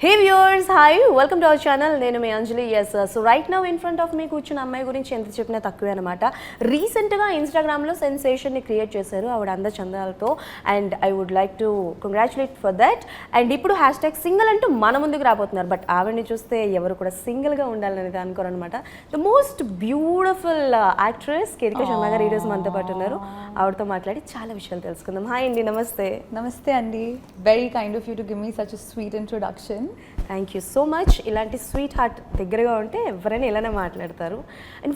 Hey viewers, hi, welcome to our channel. నేను మీ అంజలి. yes, so right now in front of me కూర్చున్న అమ్మాయి గురించి ఎంత చెప్పినా తక్కువే అనమాట. రీసెంట్గా ఇన్స్టాగ్రామ్లో సెన్సేషన్ని క్రియేట్ చేశారు ఆవిడ అందచందాలతో, and I would like to congratulate for that. And ఇప్పుడు హ్యాష్ సింగిల్ అంటూ మన ముందుకు రాబోతున్నారు, బట్ ఆవిడని చూస్తే ఎవరు కూడా సింగిల్గా ఉండాలనేది అనుకోరు అనమాట. The most beautiful actress Ketika Sharma గారు ఈరోజు మనతో పాటు ఉన్నారు. ఆవిడతో మాట్లాడి చాలా విషయాలు తెలుసుకుందాం. హాయ్ అండి, నమస్తే. నమస్తే అండి. Very kind of you to give me such a sweet introduction. Thank you so much. ఇలాంటి స్వీట్ హార్ట్ దగ్గరగా ఉంటే ఎవరైనా ఇలానే మాట్లాడతారు. అండ్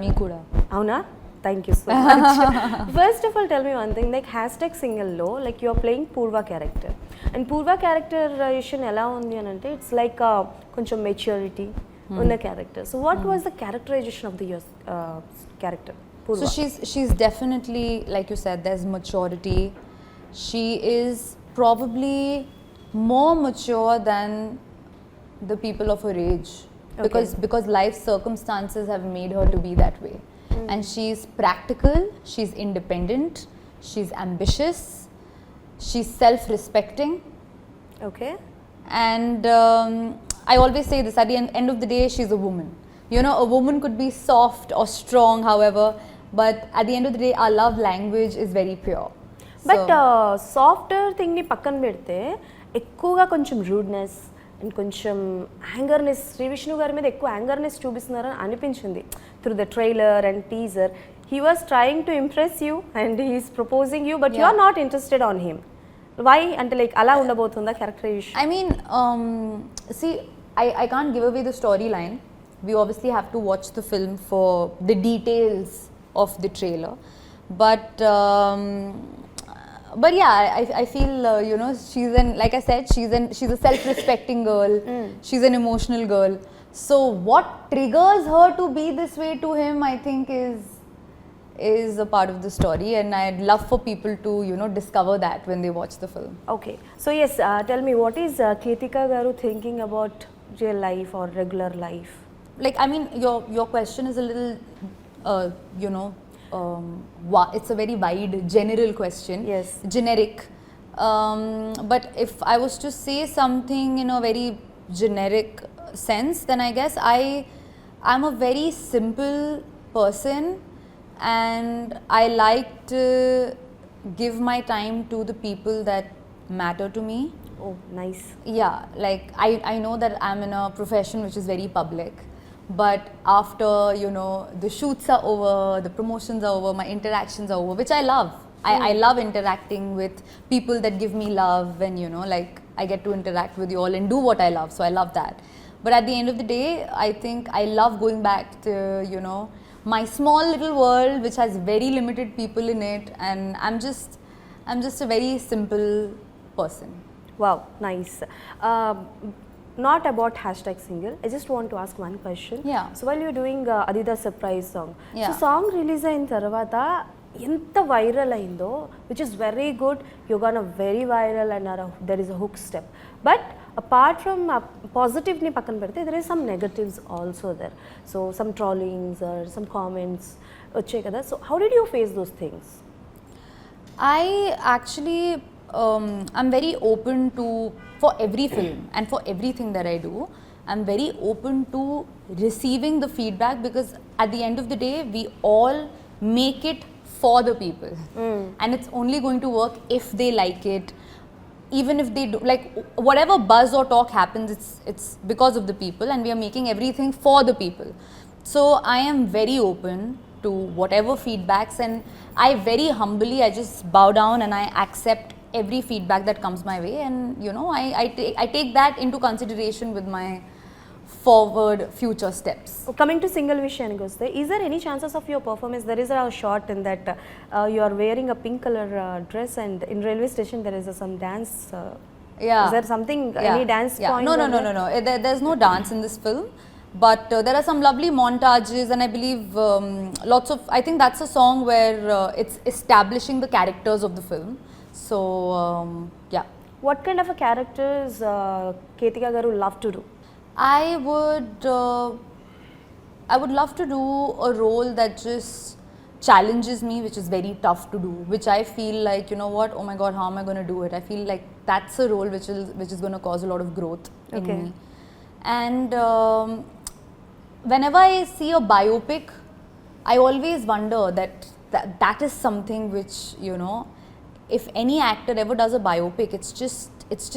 మీ కూడా అవునా? Thank you so much. First of all tell me one thing, like hashtag సింగిల్లో like you are playing Purva character, and Purva characterization ఎలా ఉంది అని అంటే ఇట్స్ లైక్ కొంచెం మెచ్యూరిటీ ఉన్న character. So what was the characterization of the your character? So she's definitely, like you said, there's maturity. She is probably more mature than the people of her age, because life circumstances have made her to be that way. And she's practical, she's independent, she's ambitious, she's self-respecting. Okay. And I always say this, at the end of the day, she's a woman. You know, a woman could be soft or strong, however, but at the end of the day, our love language is very pure. But software థింగ్ని పక్కన పెడితే ఎక్కువగా కొంచెం rudeness and కొంచెం యాంగర్నెస్, శ్రీ విష్ణు గారి మీద ఎక్కువ angerness చూపిస్తున్నారని అనిపించింది through the trailer and teaser. He was trying to impress you and he's proposing you, but you are not interested on him. Why అంటే లైక్ అలా ఉండబోతుందా characterisation? I mean, see, I can't give away the storyline. We obviously have to watch the film for the details of the trailer, but yeah, I feel you know, like I said, she's a self-respecting girl. She's an emotional girl. So what triggers her to be this way to him, I think is a part of the story, and I'd love for people to, you know, discover that when they watch the film. Okay, so yes, tell me, what is Ketika garu thinking about real life or regular life? Like, I mean, your question is a little you know, it's a very wide general question. Yes. Generic. But if I was to say something in a very generic sense, then I guess I'm a very simple person, and I like to give my time to the people that matter to me. Oh, nice. Yeah, like I know that I'm in a profession which is very public, but after, you know, the shoots are over, the promotions are over, my interactions are over, which I love. I love interacting with people that give me love, and, you know, like, I get to interact with you all and do what I love, so I love that. But at the end of the day, I think I love going back to, you know, my small little world which has very limited people in it, and I'm just a very simple person. Wow, nice. Not about hashtag single, I just want to ask one question. Yeah. So while you're doing Adida surprise song, Yeah. so song release అయిన తర్వాత ఎంత viral అయిందో, which is very good, you're gonna very viral and there is a hook step. But apart from positive ni పక్కన పెడితే, there is some negatives also there. So some trollings or some comments వచ్చాయి కదా. So how did you face those things? I actually I'm very open to, for every film and for everything that I do, I'm very open to receiving the feedback, because at the end of the day, we all make it for the people, and it's only going to work if they like it. Even if they do, like, whatever buzz or talk happens, it's because of the people, and we are making everything for the people. So I am very open to whatever feedbacks, and I very humbly, I just bow down and I accept every feedback that comes my way, and, you know, I take that into consideration with my forward future steps. Coming to single విషయానికి వస్తే, is there any chances of your performance? There is a shot in that you are wearing a pink color dress, and in railway station there is some dance. Yeah. Is there something, any dance point? No. There's no dance in this film, but there are some lovely montages, and I believe lots of, I think that's a song where it's establishing the characters of the film. So yeah. What kind of a characters Ketika garu love to do? I would love to do a role that just challenges me, which is very tough to do, which I feel like, you know what, oh my god, how am I going to do it? I feel like that's a role which is going to cause a lot of growth in Okay. me. And whenever I see a biopic, I always wonder that is something which, you know, if any actor ever does a biopic, it's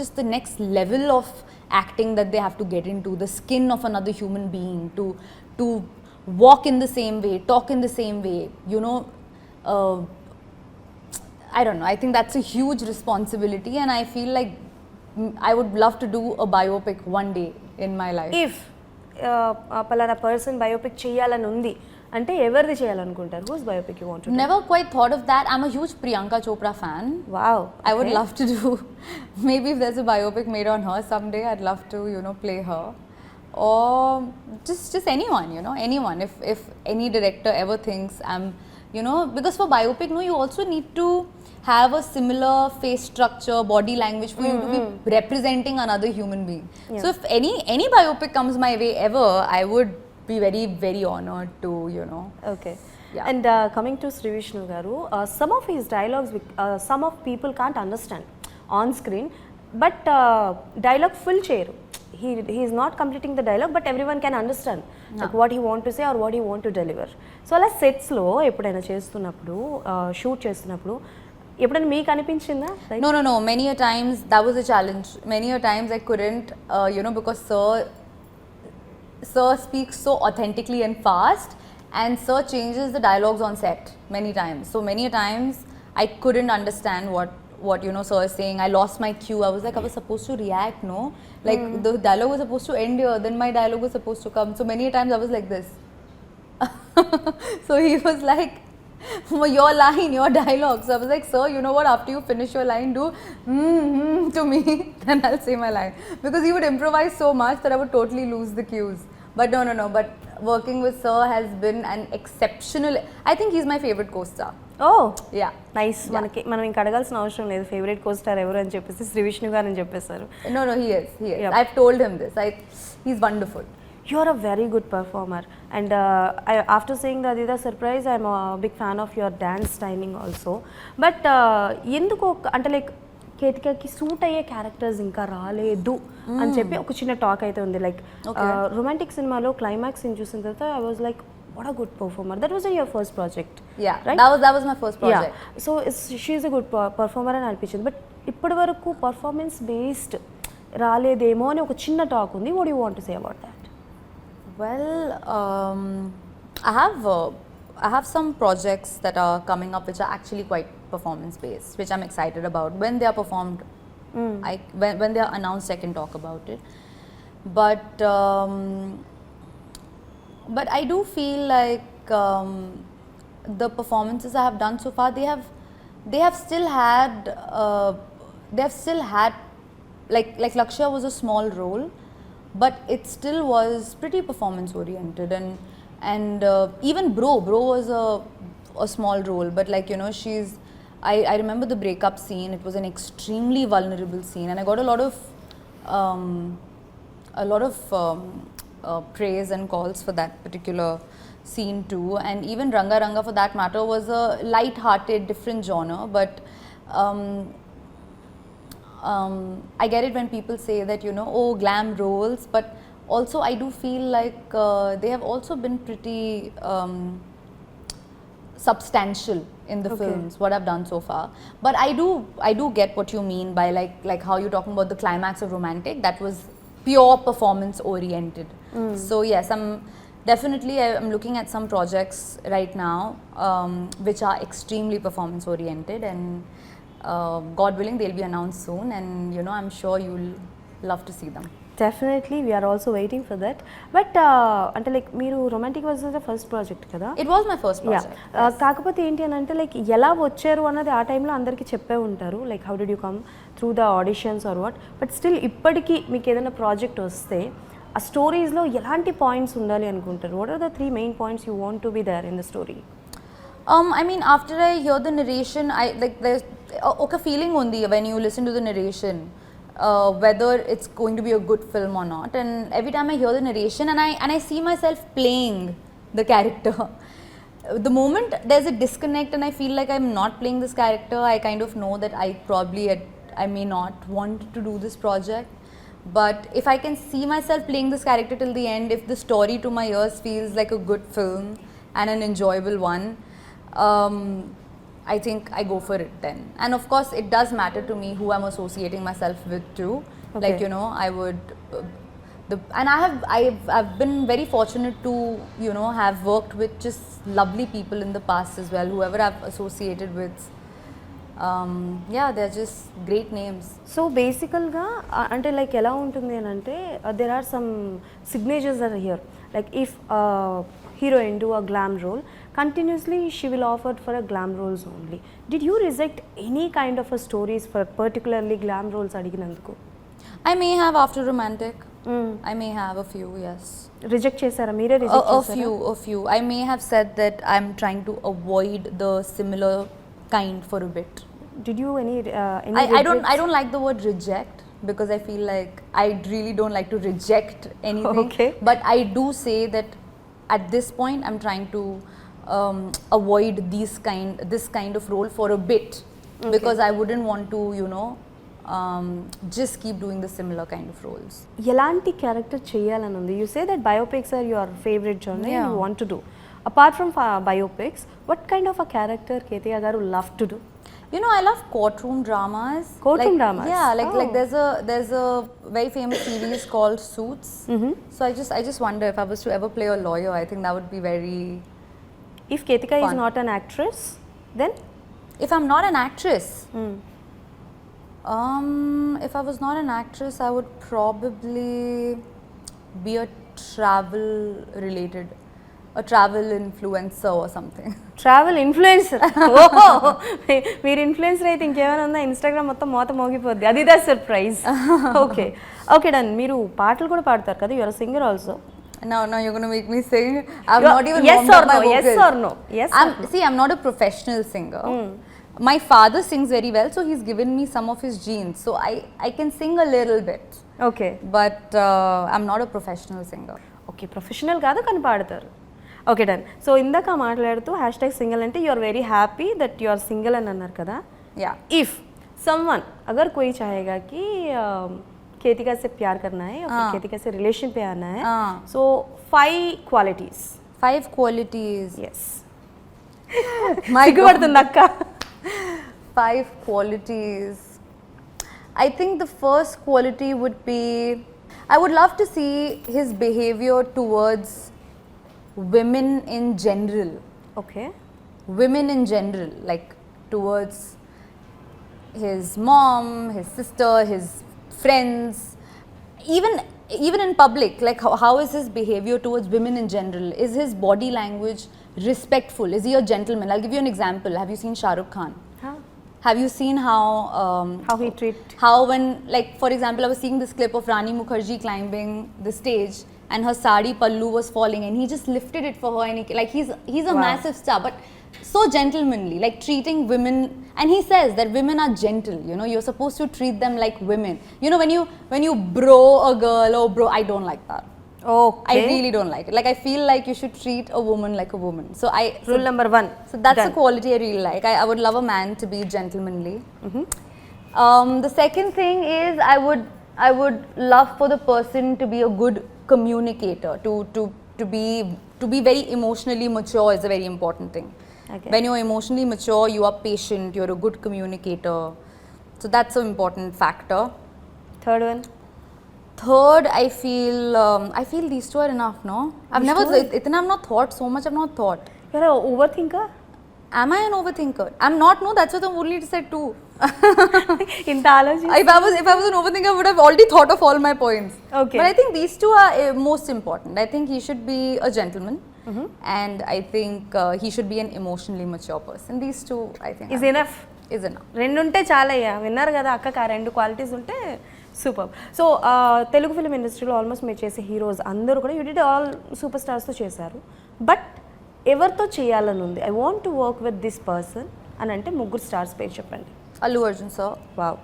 just the next level of acting that they have to get into, the skin of another human being, to walk in the same way, talk in the same way, you know. I don't know, I think that's a huge responsibility, and I feel like I would love to do a biopic one day in my life. If పలానా person biopic చేయాలని ఉంది అంటే ఎవరిది చేయాలనుకుంటారు? Whose biopic you want to? Never quite thought of that. I'm a huge Priyanka Chopra fan. Wow. I would love to do, maybe if there's a biopic made on her someday, I'd love to, you know, play her. Or just anyone, you know, anyone. If any director ever thinks I'm, you know, because for biopic, no, you also need to have a similar face structure, body language for you to be representing another human being. So if any biopic comes my way ever, I would be very, very honored to, you know. Okay. Yeah. And coming to Sri Vishnu garu, some of his dialogues, some of people can't understand on screen, but dialogue full cheyaru. He is not completing the dialogue, but everyone can understand like what he want to say or what he want to deliver. So అలా sets లో ఎప్పుడైనా చేస్తున్నప్పుడు shoot చేస్తున్నప్పుడు ఎప్పుడైనా మీకు అనిపించిందా? No. Many a times that was a challenge. Many a times I couldn't, you know, because Sir speaks so authentically and fast, and Sir changes the dialogues on set many times. So many a times I couldn't understand what you know Sir is saying. I lost my cue. I was like, I was supposed to react, no? Like the dialogue was supposed to end here, then my dialogue was supposed to come. So many a times I was like this. So he was like, your line, your dialogue. So I was like, sir, you know what, after you finish your line, do to me, then I'll say my line. Because he would improvise so much that I would totally lose the cues. But no. But working with Sir has been an exceptional, I think he's my favorite co-star. Oh Yeah. Nice. మనకి మనం ఇంకా అడగాల్సిన అవసరం లేదు favourite co star ఎవరు అని చెప్పేసి శ్రీ విష్ణు గారు అని చెప్పేశారు. No, he is. Yep. I've told him this. He's wonderful. You are a very good performer, and after seeing the Adida surprise, I'm a big fan of your dance timing also. But ఎందుకు అంటే like కేతికకి suit అయ్యే characters ఇంకా రాలేదు అని చెప్పి ఒక చిన్న talk అయితే ఉంది. లైక్ రొమాంటిక్ సినిమాలో క్లైమాక్స్ సీన్ చూసిన తర్వాత I was like what a good performer. That was your first project. Yeah, right? that was my first project. Yeah. So she is a good performer అని అనిపించింది. But ఇప్పటి వరకు performance based రాలేదేమో అని ఒక చిన్న talk ఉంది. What you want to say about that? Well, I have some projects that are coming up which are actually quite performance based, which I'm excited about. When they are performed, when they are announced, I can talk about it. But I do feel like the performances I have done so far, they have still had like Lakshya was a small role, but it still was pretty performance oriented, and even Bro was a small role, but like, you know, I remember the breakup scene. It was an extremely vulnerable scene, and I got a lot of praise and calls for that particular scene too. And even Ranga Ranga, for that matter, was a light-hearted, different genre, but I get it when people say that, you know, oh, glam roles, but also I do feel like they have also been pretty substantial in the films, what I've done so far. But I do get what you mean by like how you're talking about the climax of Romantic. That was pure performance oriented. So yes, I'm looking at some projects right now which are extremely performance oriented, and God willing, they'll be announced soon, and you know, I'm sure you'll love to see them. Definitely, we are also waiting for that. But అంటే like మీరు romantic was the first project కదా? It was my first project. కాకపోతే ఏంటి అని అంటే like ఎలా వచ్చారు అన్నది ఆ టైంలో అందరికీ చెప్పే ఉంటారు, like how did you come through the auditions or what. But still ఇప్పటికీ మీకు ఏదైనా ప్రాజెక్ట్ వస్తే ఆ స్టోరీస్లో ఎలాంటి పాయింట్స్ ఉండాలి అనుకుంటారు? What are the 3 main points you want to be there in the story? I mean, after I hear the narration, there's a feeling undi when you listen to the narration, whether it's going to be a good film or not. And every time I hear the narration and I see myself playing the character, the moment there's a disconnect and I feel like I'm not playing this character, I kind of know that I may not want to do this project. But if I can see myself playing this character till the end, if the story to my ears feels like a good film and an enjoyable one, I think I go for it then. And of course, it does matter to me who I'm associating myself with too. Okay. Like, you know, I would. And I've been very fortunate to, you know, have worked with just lovely people in the past as well. Whoever I've associated with, yeah, they're just great names. So బేసికల్గా అంటే like ఎలా ఉంటుంది అని అంటే there are some signatures are here like if heroine do a glam role continuously she will offer for a glam roles only did you reject any kind of a stories for particularly glam roles అడిగినందుకు? I may have after romantic. I may have a few, yes. Reject చేశారా మీరే? Reject A few. I may have said that I'm trying to avoid the similar kind for a bit. Did you any I don't like the word reject because I feel like I really don't like to reject anything. Okay. But I do say that at this point I'm trying to avoid this kind of role for a bit, because I wouldn't want to, you know, just keep doing the similar kind of roles. ఎలాంటి character చేయాలని ఉంది? You say that biopics are your favourite genre Yeah. You want to do. Apart from biopics what kind of a character Ketika garu love to do? You know, I love courtroom dramas. Courtroom like, dramas? Yeah, Oh. like there's a very famous series called Suits. So I just wonder if I was to ever play a lawyer, I think that would be very. If Ketika is Fun. Not an actress then? If I'm not an actress, if I was not an actress, I would probably be a travel influencer or something. Travel influencer. ఓహో, మీరు influencer అయితే ఇంకేమైనా ఉందా? Instagram మొత్తం మోత మోగిపోద్ది. అది దా surprise. Okay okay done. మీరు పాటలు కూడా పాడతారు కదా? Your singer also. Now you're going to make me sing. I'm not even Yes warmed or up my no? Yes vocals. or no? Yes or no? See, I'm not a professional singer. My father sings very well, so he's given me some of his genes. So I can sing a little bit, okay but I'm not a professional singer. Okay, professional కాదు కానీ పాడతారు. Okay done. So ఇందాక మాట్లాడుతూ hashtag single అంటే you are very happy that you are single అని అన్నారు కదా? Yeah. If someone अगर कोई चाहेगा कि केतिका से प्यार करना है और केतिका से रिलेशन पे आना है, सो 5 क्वालिटीज. 5 qualities. यस. My సిగ్గుపడుతుంది అక్క. 5 qualities. I think the first quality would be, I would love to see his behavior towards women in general. Okay. Women in general, like towards his mom, his sister, his friends, even in public. Like how is his behavior towards women in general? Is his body language respectful? Is he a gentleman? I'll give you an example. Have you seen Shah Rukh Khan? Have you seen how he treat? How when, like for example, I was seeing this clip of Rani Mukherjee climbing the stage and her sari pallu was falling and he just lifted it for her, and he's a Wow. massive star, but so gentlemanly, like treating women. And he says that women are gentle, you know, you're supposed to treat them like women. You know, when you bro a girl, oh bro, I don't like that. Okay. I really don't like it. Like I feel like you should treat a woman like a woman. Rule number 1. So that's Done. a quality I really like. I would love a man to be gentlemanly. The second thing is I would love for the person to be a good communicator. To be very emotionally mature is a very important thing. Okay. When you're emotionally mature, you are patient. You're a good communicator. So that's an important factor. Third one. Third, I feel these two are enough, no? I've never, I've not thought so much. I've not thought. You're an overthinker? Am I an overthinker? I'm not, no, that's what I'm only said too. ఇంత ఆలోచి. If I was an overthinker, I would have already thought of all my points. Okay. But I think these two are most important. I think he should be a gentleman, and I think he should be an emotionally mature person. These two, I think, Is enough. Is enough. 2 ఉంటే చాలయ్యా. విన్నారు కదా అక్కకి, ఆ 2 qualities ఉంటే super. So Telugu film ఇండస్ట్రీలో almost మీరు చేసే హీరోస్ అందరూ కూడా యూ డిడ్ ఆల్ సూపర్ స్టార్స్తో చేశారు. బట్ ఎవరితో చేయాలని ఉంది? I want to work with this person అని అంటే 3 స్టార్స్ పేరు చెప్పండి. Allu Arjun sir. Wow.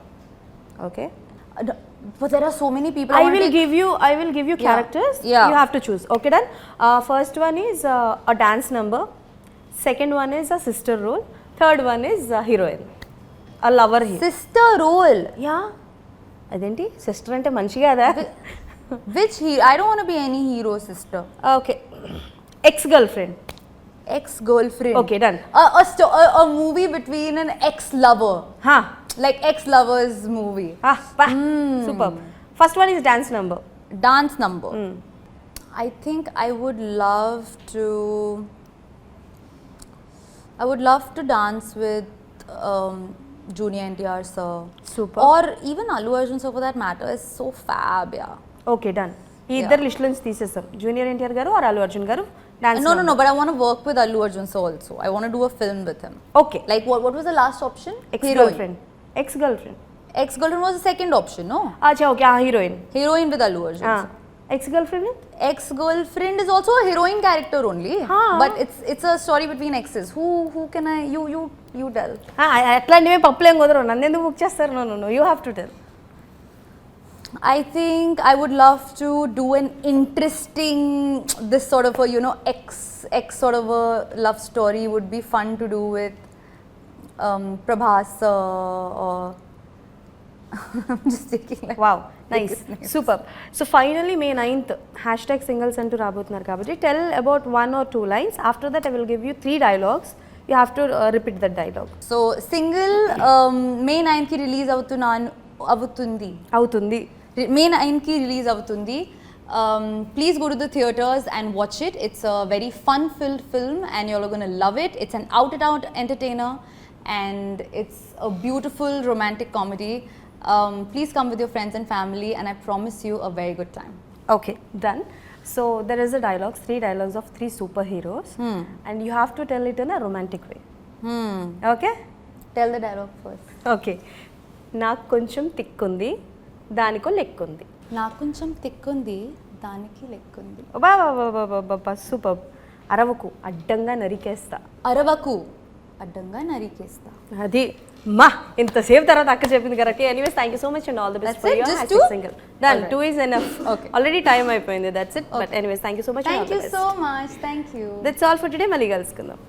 Okay. But there are so many people. I will give you characters. Yeah. You have to choose. Okay, done. First one is a dance number. Second one is a sister role, third one is heroine, a lover hero. Sister role. Yeah, అదేంటి sister అంటే మంచి కదా. Which hero? I don't want to be any hero sister. Okay, ex girl friend. Ex-girlfriend. Okay, done. A movie between an ex-lover. Like ex-lovers movie. Super. First one is dance number. Dance number. I think I would love to dance with Junior NTR sir. Super. Or even Allu Arjun sir for that matter is so fab, yeah. Okay, done. ఈ ఇద్దరు list నుంచి తీసేస్తాం, junior NTR గారు are Allu Arjun గారు dance. No, but I want to work with Allu Arjun sir also. I want to do a film with him. Okay. Like what was the last option? Ex girl friend. Ex girl friend. Ex-girlfriend was the second option, no? అచ్చా, okay, heroine. Heroine with Allu Arjun sir. Ex girl friend. Ex-girlfriend is also a heroine character only, but it's a story between exes. Who can I? You tell. అట్లాంటివే పప్పులేం కుదరవు, నన్ను ఎందుకు book చేస్తారు? No, you have to tell. I think I would love to do an interesting, this sort of a ex sort of a love story would be fun to do with Prabhas or I'm just taking like wow, nice, super. So finally May 9th hashtag singles అంటూ రాబోతున్నారు కాబట్టి tell about 1 or 2 lines. After that I will give you 3 dialogues. You have to repeat that dialogue. So single May 9th ki release avutundi. May 9th ki release avutundi. Please go to the theatres and watch it. It's a very fun-filled film and you're going to love it. It's an out-and-out entertainer and it's a beautiful romantic comedy. Please come with your friends and family and I promise you a very good time. Okay, done. So there is a dialogues, 3 dialogues of 3 superheroes and you have to tell it in a romantic way. Okay? Tell the dialogue first. Okay. నాకు కొంచెం తిక్కుంది, దానికో లెక్కుంది. నాకు కొంచెం తిక్కుంది, దానికి లెక్కుంది. బాబా, super. అరవకు, అడ్డంగా నరికేస్తా. అరవకు, అడ్డంగా నరికేస్తా. అది మా ఇంతసేపు తర్వాత అక్క చెప్పింది correct. Anyways, thank you so much and all the best for your hashtag single. Done, 2 is enough. Okay. Already time అయిపోయింది, that's it. But anyways, thank you so much. Thank you so much. Thank you. That's all for today. మళ్ళీ కలుసుకుందాం.